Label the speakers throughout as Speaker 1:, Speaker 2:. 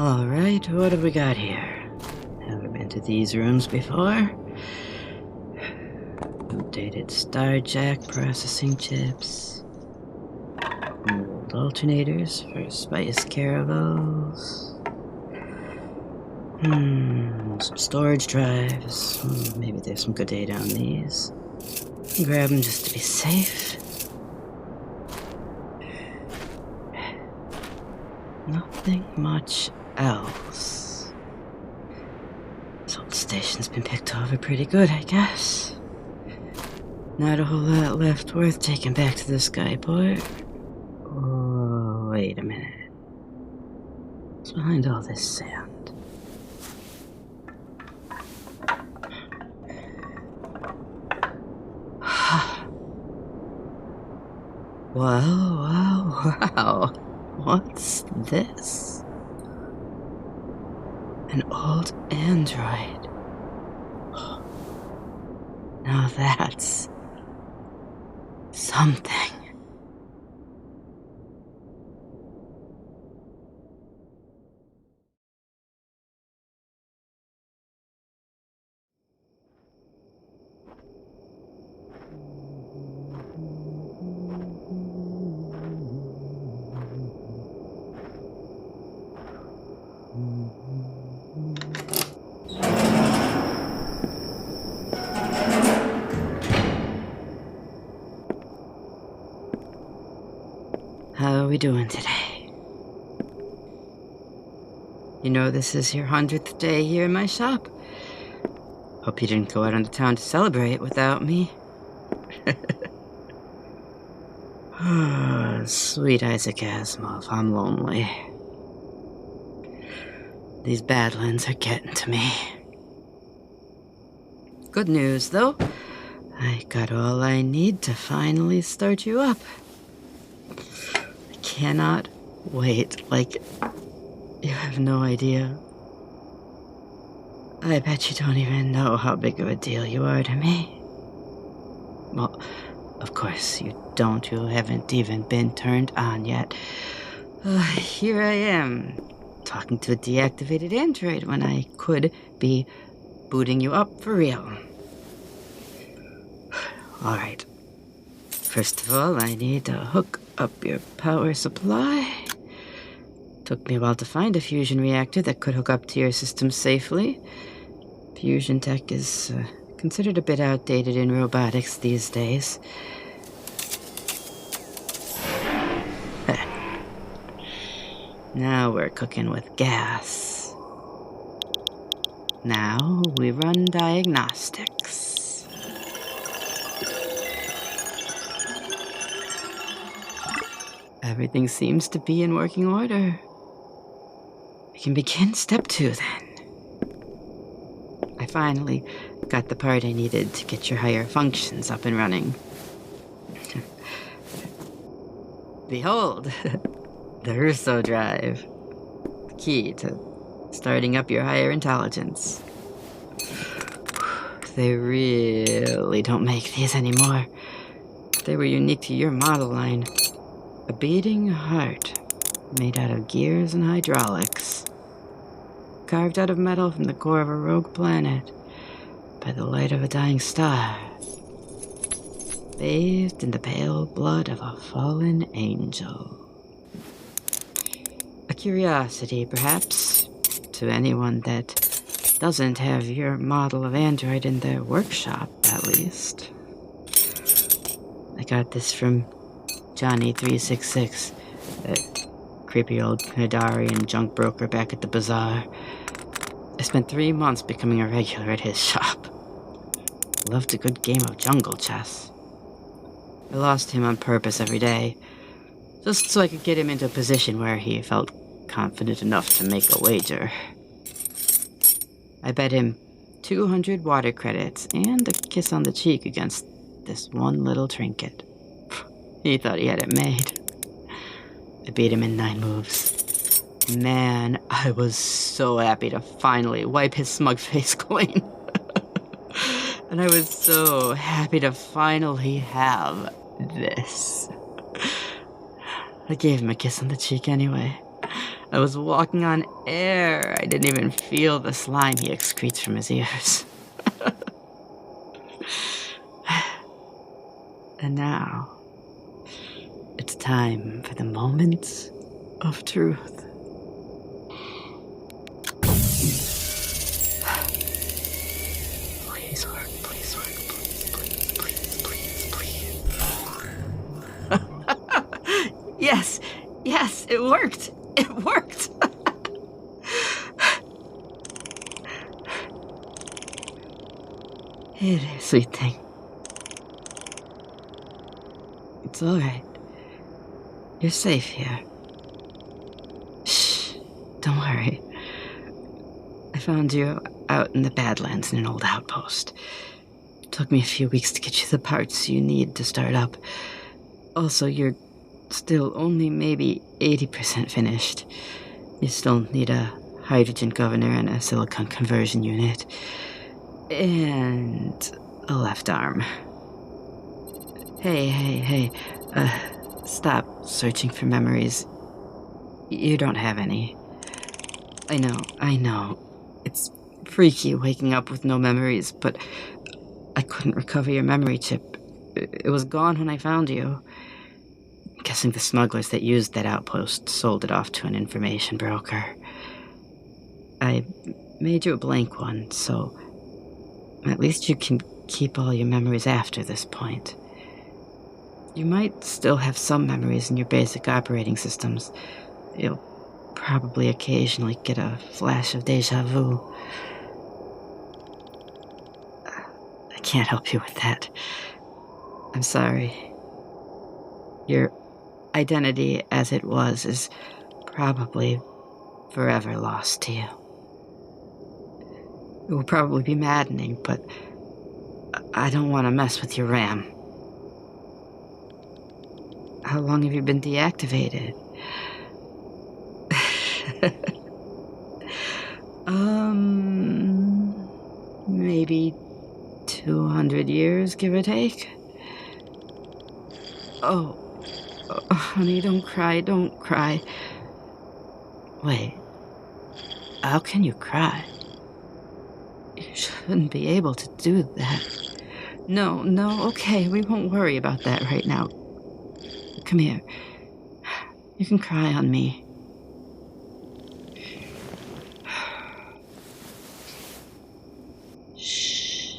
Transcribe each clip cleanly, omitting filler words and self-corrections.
Speaker 1: Alright, what have we got here? Never been to these rooms before. Updated star jack processing chips. Old alternators for spice caravels. Some storage drives. Maybe there's some good data on these. Grab them just to be safe. Nothing much else. This old station's been picked over pretty good, I guess. Not a whole lot left worth taking back to the skyport. Oh, wait a minute. What's behind all this sand? Wow. What's this? An old android. Now that's something. How are we doing today? You know this is your 100th day here in my shop. Hope you didn't go out into town to celebrate without me. Sweet Isaac Asimov, I'm lonely. These Badlands are getting to me. Good news, though. I got all I need to finally start you up. I cannot wait. You have no idea. I bet you don't even know how big of a deal you are to me. Well, of course you don't. You haven't even been turned on yet. Here I am, talking to a deactivated android when I could be booting you up for real. Alright. First of all, I need to hook up your power supply. Took me a while to find a fusion reactor that could hook up to your system safely. Fusion tech is considered a bit outdated in robotics these days. Now we're cooking with gas. Now we run diagnostics. Everything seems to be in working order. We can begin step 2 then. I finally got the part I needed to get your higher functions up and running. Behold, the Russo drive. The key to starting up your higher intelligence. They really don't make these anymore. They were unique to your model line. A beating heart made out of gears and hydraulics. Carved out of metal from the core of a rogue planet by the light of a dying star. Bathed in the pale blood of a fallen angel. A curiosity, perhaps, to anyone that doesn't have your model of android in their workshop, at least. I got this from Johnny366, that creepy old Hidarian junk broker back at the bazaar. I spent 3 months becoming a regular at his shop. Loved a good game of jungle chess. I lost him on purpose every day, just so I could get him into a position where he felt confident enough to make a wager. I bet him 200 water credits and a kiss on the cheek against this one little trinket. He thought he had it made. I beat him in 9 moves. Man, I was so happy to finally wipe his smug face clean. And I was so happy to finally have this. I gave him a kiss on the cheek anyway. I was walking on air. I didn't even feel the slime he excretes from his ears. And now, it's time for the moments of truth. Please work, please work, please. Yes, it worked. It worked. Here, sweet thing. It's all right. You're safe here. Shh, don't worry. I found you out in the Badlands in an old outpost. It took me a few weeks to get you the parts you need to start up. Also, you're still only maybe 80% finished. You still need a hydrogen governor and a silicon conversion unit. And a left arm. Hey. Stop searching for memories. You don't have any. I know. It's freaky waking up with no memories, but I couldn't recover your memory chip. It was gone when I found you. I'm guessing the smugglers that used that outpost sold it off to an information broker. I made you a blank one, so at least you can keep all your memories after this point. You might still have some memories in your basic operating systems. You'll probably occasionally get a flash of deja vu. I can't help you with that. I'm sorry. Your identity as it was is probably forever lost to you. It will probably be maddening, but I don't want to mess with your RAM. How long have you been deactivated? Maybe 200 years, give or take. Oh, honey, don't cry. Wait, how can you cry? You shouldn't be able to do that. No, okay, we won't worry about that right now. Come here. You can cry on me. Shh.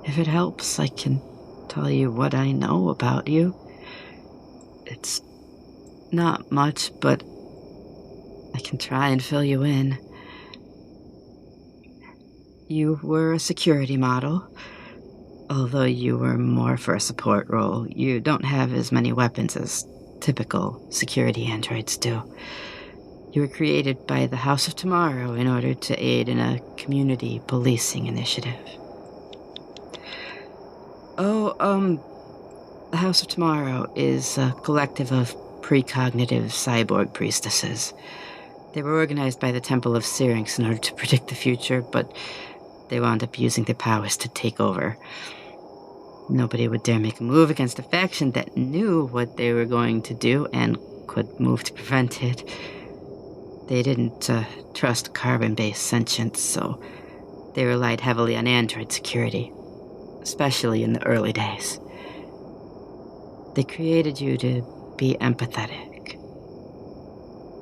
Speaker 1: If it helps, I can tell you what I know about you. It's not much, but I can try and fill you in. You were a security model. Although you were more for a support role, you don't have as many weapons as typical security androids do. You were created by the House of Tomorrow in order to aid in a community policing initiative. The House of Tomorrow is a collective of precognitive cyborg priestesses. They were organized by the Temple of Syrinx in order to predict the future, but they wound up using their powers to take over. Nobody would dare make a move against a faction that knew what they were going to do and could move to prevent it. They didn't trust carbon-based sentience, so they relied heavily on android security, especially in the early days. They created you to be empathetic.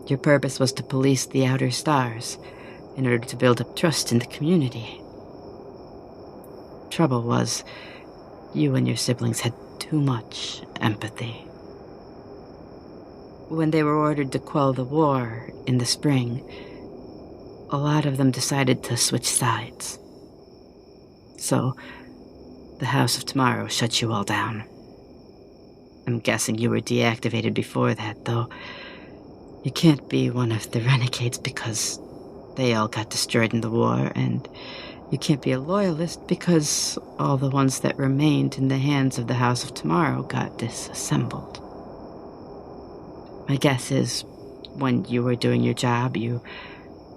Speaker 1: Your purpose was to police the outer stars in order to build up trust in the community. Trouble was, you and your siblings had too much empathy. When they were ordered to quell the war in the spring, a lot of them decided to switch sides. So, the House of Tomorrow shut you all down. I'm guessing you were deactivated before that, though. You can't be one of the renegades because they all got destroyed in the war, and you can't be a loyalist because all the ones that remained in the hands of the House of Tomorrow got disassembled. My guess is when you were doing your job, you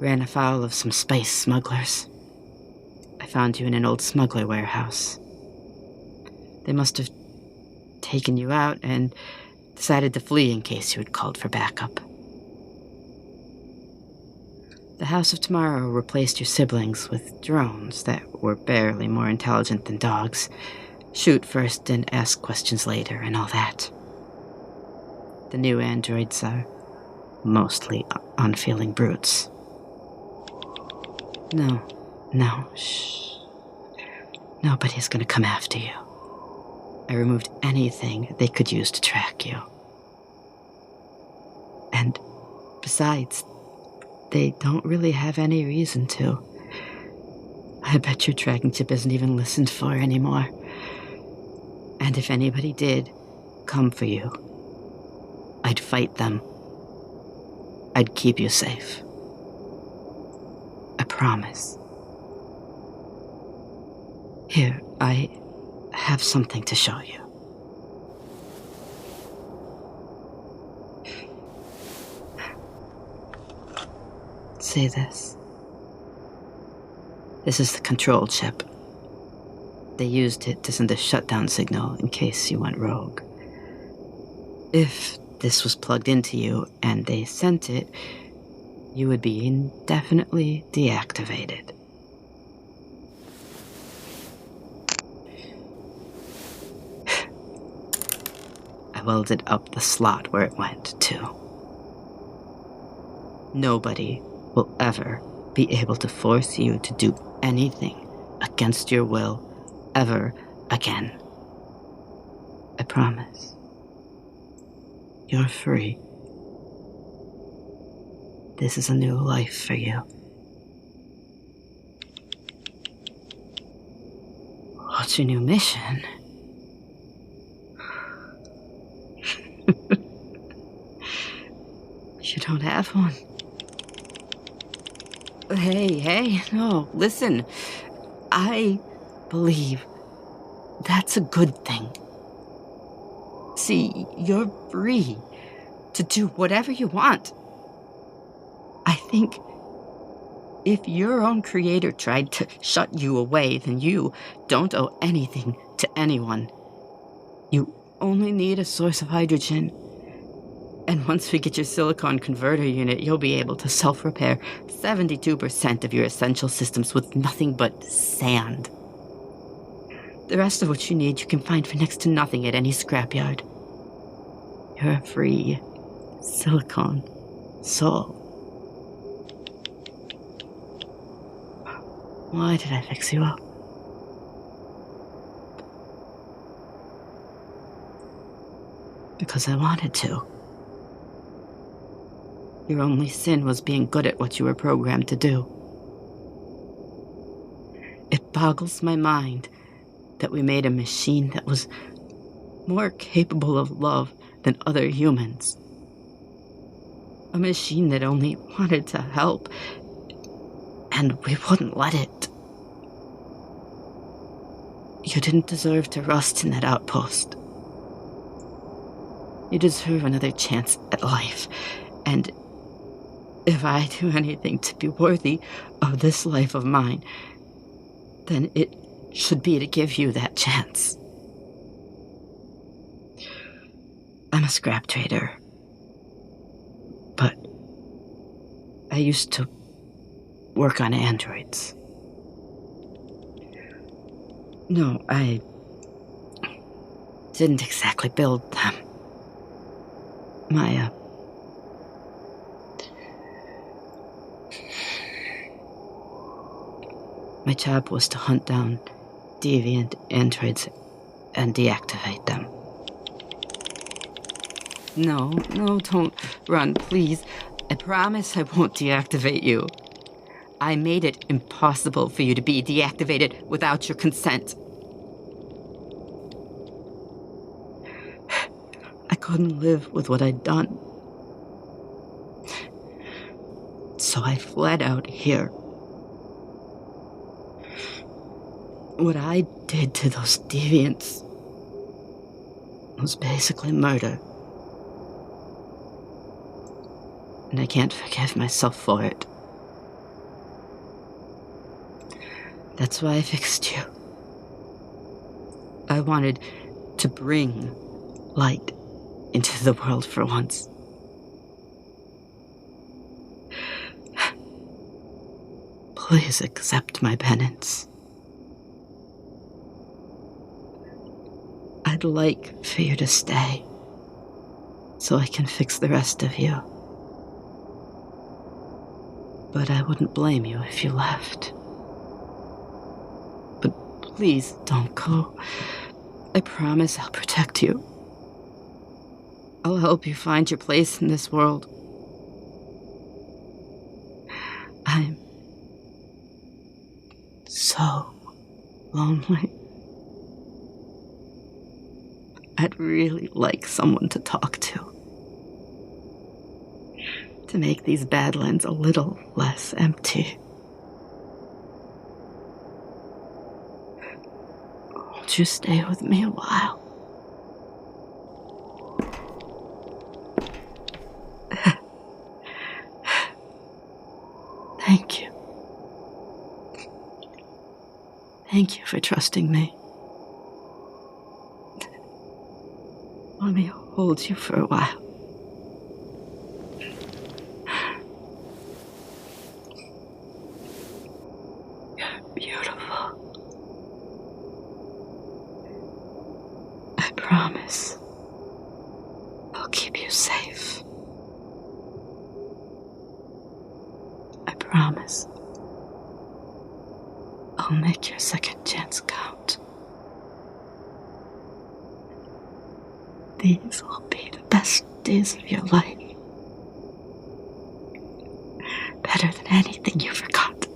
Speaker 1: ran afoul of some space smugglers. I found you in an old smuggler warehouse. They must have taken you out and decided to flee in case you had called for backup. The House of Tomorrow replaced your siblings with drones that were barely more intelligent than dogs. Shoot first and ask questions later and all that. The new androids are mostly unfeeling brutes. No, shh. Nobody's gonna come after you. I removed anything they could use to track you. And besides, they don't really have any reason to. I bet your tracking chip isn't even listened for anymore. And if anybody did come for you, I'd fight them. I'd keep you safe. I promise. Here, I have something to show you. See this? This is the control chip. They used it to send a shutdown signal in case you went rogue. If this was plugged into you and they sent it, you would be indefinitely deactivated. I welded up the slot where it went, too. Nobody will ever be able to force you to do anything against your will ever again. I promise. You're free. This is a new life for you. What's your new mission? You don't have one. Hey, no, listen. I believe that's a good thing. See, you're free to do whatever you want. I think if your own creator tried to shut you away, then you don't owe anything to anyone. You only need a source of hydrogen. And once we get your silicon converter unit, you'll be able to self-repair 72% of your essential systems with nothing but sand. The rest of what you need you can find for next to nothing at any scrapyard. You're a free silicon soul. Why did I fix you up? Because I wanted to. Your only sin was being good at what you were programmed to do. It boggles my mind that we made a machine that was more capable of love than other humans. A machine that only wanted to help, and we wouldn't let it. You didn't deserve to rust in that outpost. You deserve another chance at life, and if I do anything to be worthy of this life of mine, then it should be to give you that chance. I'm a scrap trader, but I used to work on androids. No, I didn't exactly build them. My job was to hunt down deviant androids and deactivate them. No, don't run, please. I promise I won't deactivate you. I made it impossible for you to be deactivated without your consent. I couldn't live with what I'd done. So I fled out here. What I did to those deviants was basically murder. and I can't forgive myself for it. That's why I fixed you. I wanted to bring light into the world for once. Please accept my penance. I'd like for you to stay, so I can fix the rest of you. But I wouldn't blame you if you left. But please don't go. I promise I'll protect you. I'll help you find your place in this world. I'm so lonely. I'd really like someone to talk to make these Badlands a little less empty. Won't you stay with me a while? Thank you. Thank you for trusting me. Let me hold you for a while. You're beautiful. I promise I'll keep you safe. I promise I'll make your second chance count. These will be the best days of your life. Better than anything you forgot.